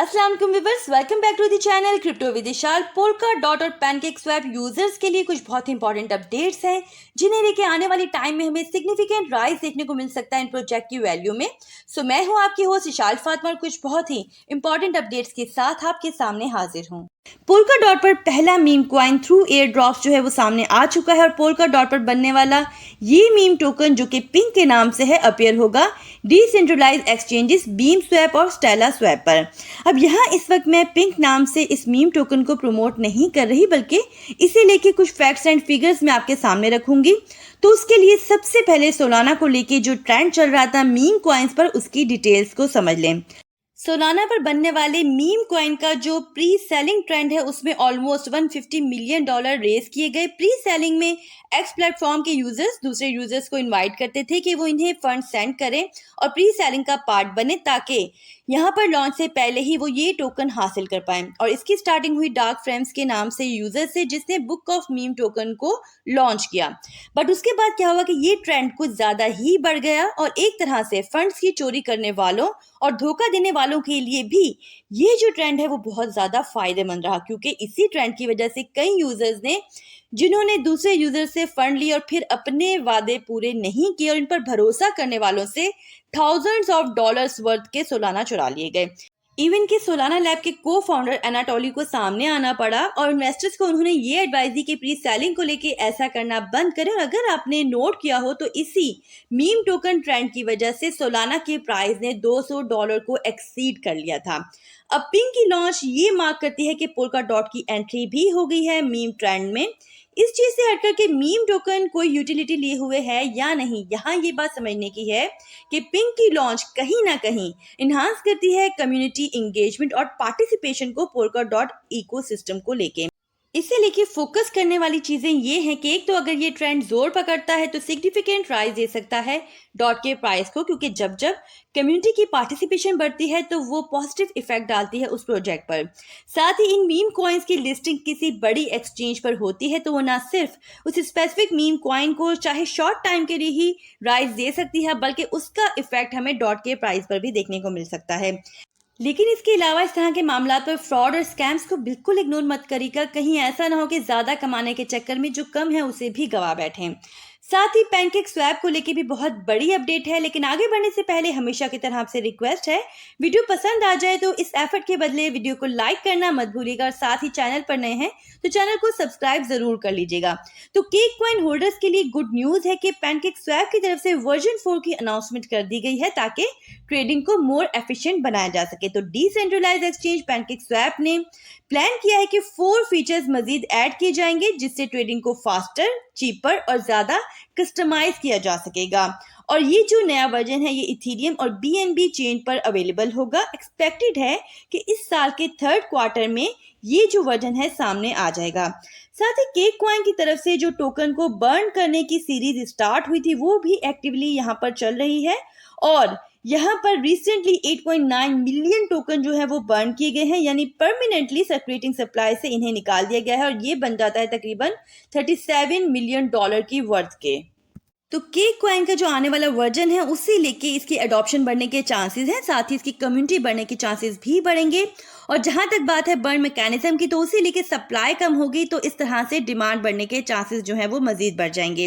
अस्सलाम वालेकुम viewers, welcome back to the channel crypto with Vishal. Polkadot और PancakeSwap users के लिए कुछ बहुत इंपॉर्टेंट अपडेट्स हैं जिन्हें लेके आने वाली टाइम में हमें सिग्निफिकेंट राइज देखने को मिल सकता है इन प्रोजेक्ट की वैल्यू में। मैं हूं आपकी होस्ट विशाल फातिमा और कुछ बहुत ही इंपॉर्टेंट अपडेट्स के साथ आपके सामने हाजिर हूं। पोल्का डॉट पर पहला meme coin through air drops जो है वो सामने आ चुका है और पोल्का डॉट पर बनने वाला ये मीम टोकन जो कि पिंक के नाम से है अपियर होगा डिसेंट्रलाइज्ड एक्सचेंजेस बीम स्वैप और स्टेला स्वैप पर। अब यहाँ इस वक्त मैं पिंक नाम से इस मीम टोकन को प्रमोट नहीं कर रही, बल्कि इसे लेके कुछ फैक्ट्स एंड फिगर्स मैं आपके सामने रखूंगी। तो उसके लिए सबसे पहले सोलाना को लेके जो ट्रेंड चल रहा था मीम कॉइन्स पर, उसकी डिटेल्स को समझ लें। सोलाना पर बनने वाले मीम कॉइन का जो प्री सेलिंग ट्रेंड है उसमें ऑलमोस्ट $150 मिलियन रेज किए गए। प्री सेलिंग में एक्स प्लेटफॉर्म के यूजर्स दूसरे यूजर्स को इनवाइट करते थे कि वो इन्हें फंड सेंड करें और प्री सेलिंग का पार्ट बने, ताकि यहाँ पर लॉन्च से पहले ही वो ये टोकन हासिल कर पाएं। और इसकी स्टार्टिंग हुई डार्क फ्रेम्स के नाम से यूजर से, जिसने बुक ऑफ मीम टोकन को लॉन्च किया। बट उसके बाद क्या हुआ कि ये ट्रेंड कुछ ज्यादा ही बढ़ गया और एक तरह से फंड्स की चोरी करने वालों और धोखा देने वालों के लिए भी ये जो ट्रेंड है वो बहुत ज्यादा फायदेमंद रहा, क्योंकि इसी ट्रेंड की वजह से कई यूजर्स ने, जिन्होंने दूसरे यूजर से फंड लिए और फिर अपने वादे पूरे नहीं किए और इन पर भरोसा करने वालों से थाउजेंड्स ऑफ डॉलर्स वर्थ के सोलाना चुरा लिए गए। इवन के सोलाना लैब के को फाउंडर एनाटोली को सामने आना पड़ा और इन्वेस्टर्स को उन्होंने ये एडवाइस दी कि प्री सेलिंग को लेके ऐसा करना बंद करें। और अगर आपने नोट किया हो तो इसी मीम टोकन ट्रेंड की वजह से सोलाना के प्राइस ने $200 को एक्सीड कर लिया था। अब पिंक की लॉन्च ये मार्क करती है कि पोल्का डॉट की एंट्री भी हो गई है मीम ट्रेंड में। इस चीज से हटकर के मीम टोकन कोई यूटिलिटी लिए हुए है या नहीं, यहाँ ये बात समझने की है कि पिंक की लॉन्च कहीं ना कहीं इन्हांस करती है कम्युनिटी एंगेजमेंट और पार्टिसिपेशन को पोल्का डॉट इकोसिस्टम को लेके। इसे लेके फोकस करने वाली चीजें ये हैं कि एक तो अगर ये ट्रेंड जोर पकड़ता है तो सिग्निफिकेंट राइज दे सकता है डॉट के प्राइस को, क्योंकि जब जब कम्युनिटी की पार्टिसिपेशन बढ़ती है तो वो पॉजिटिव इफेक्ट डालती है उस प्रोजेक्ट पर। साथ ही इन मीम कॉइन्स की लिस्टिंग किसी बड़ी एक्सचेंज पर होती है तो वो ना सिर्फ उस स्पेसिफिक मीम कॉइन को चाहे शॉर्ट टाइम के लिए ही राइज दे सकती है, बल्कि उसका इफेक्ट हमें डॉट के प्राइस पर भी देखने को मिल सकता है। लेकिन इसके अलावा इस तरह के मामला पर फ्रॉड और स्कैम्स को बिल्कुल इग्नोर मत करिएगा। कहीं ऐसा ना हो कि ज्यादा कमाने के चक्कर में जो कम है उसे भी गवा बैठें। साथ ही पैनकेक स्वैप को लेके भी बहुत बड़ी अपडेट है, लेकिन आगे बढ़ने से पहले हमेशा की तरह आपसे रिक्वेस्ट है, वीडियो पसंद आ जाए तो इस एफर्ट के बदले वीडियो को लाइक करना मत भूलिएगा और साथ ही चैनल पर नए हैं तो चैनल को सब्सक्राइब जरूर कर लीजिएगा। तो केक कॉइन होल्डर्स के लिए गुड न्यूज है कि पैनकेक स्वैप की तरफ से वर्जन 4 की अनाउंसमेंट कर दी गई है ताकि ट्रेडिंग को मोर एफिशिएंट बनाया जा सके। तो डिसेंट्रलाइज्ड एक्सचेंज पैनकेक स्वैप ने प्लान किया है कि 4 फीचर्स मजीद ऐड किए जाएंगे, जिससे ट्रेडिंग को फास्टर, चीपर और ज्यादा कस्टमाइज किया जा सकेगा। और ये जो नया वर्जन है ये इथेरियम और BNB चेन पर अवेलेबल होगा। एक्सपेक्टेड है कि इस साल के 3rd क्वार्टर में ये जो वर्जन है सामने आ जाएगा। साथ ही केक कॉइन की तरफ से जो टोकन को बर्न करने की सीरीज स्टार्ट हुई थी वो भी एक्टिवली यहाँ पर चल रही है और यहाँ पर रिसेंटली 8.9 मिलियन टोकन जो है वो बर्न किए गए हैं, यानी परमानेंटली सर्कुलेटिंग सप्लाई से इन्हें निकाल दिया गया है और ये बन जाता है तकरीबन $37 मिलियन की वर्थ के। तो केक कॉइन का जो आने वाला वर्जन है उसे लेके इसकी एडॉप्शन बढ़ने के चांसेस हैं, साथ ही इसकी कम्युनिटी बढ़ने के चांसेस भी बढ़ेंगे। और जहां तक बात है बर्न मैकेनिज्म की, तो उसे लेके सप्लाई कम होगी तो इस तरह से डिमांड बढ़ने के चांसेस जो है वो मजीद बढ़ जाएंगे।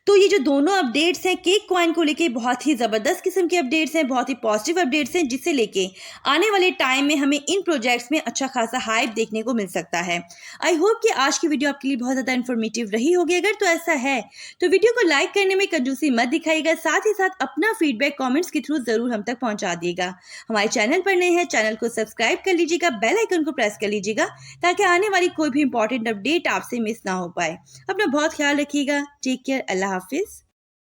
तो ये जो दोनों अपडेट्स हैं केक कॉइन को लेके बहुत ही जबरदस्त किस्म के अपडेट्स हैं, बहुत ही पॉजिटिव अपडेट्स हैं, जिसे लेके आने वाले टाइम में हमें इन प्रोजेक्ट्स में अच्छा खासा हाइप देखने को मिल सकता है। आई होप कि आज की वीडियो आपके लिए बहुत ज्यादा इन्फॉर्मेटिव रही होगी। अगर तो ऐसा है तो वीडियो को लाइक करने में कंजूसी मत दिखाइएगा, साथ ही साथ अपना फीडबैक कमेंट्स के थ्रू जरूर हम तक पहुंचा दिएगा। हमारे चैनल पर नए हैं, चैनल को सब्सक्राइब कर लीजिएगा, बेल आइकन को प्रेस कर लीजिएगा ताकि आने वाली कोई भी इंपॉर्टेंट अपडेट आपसे मिस ना हो पाए। अपना बहुत ख्याल रखिएगा। Take care. अल्लाह हाफिज।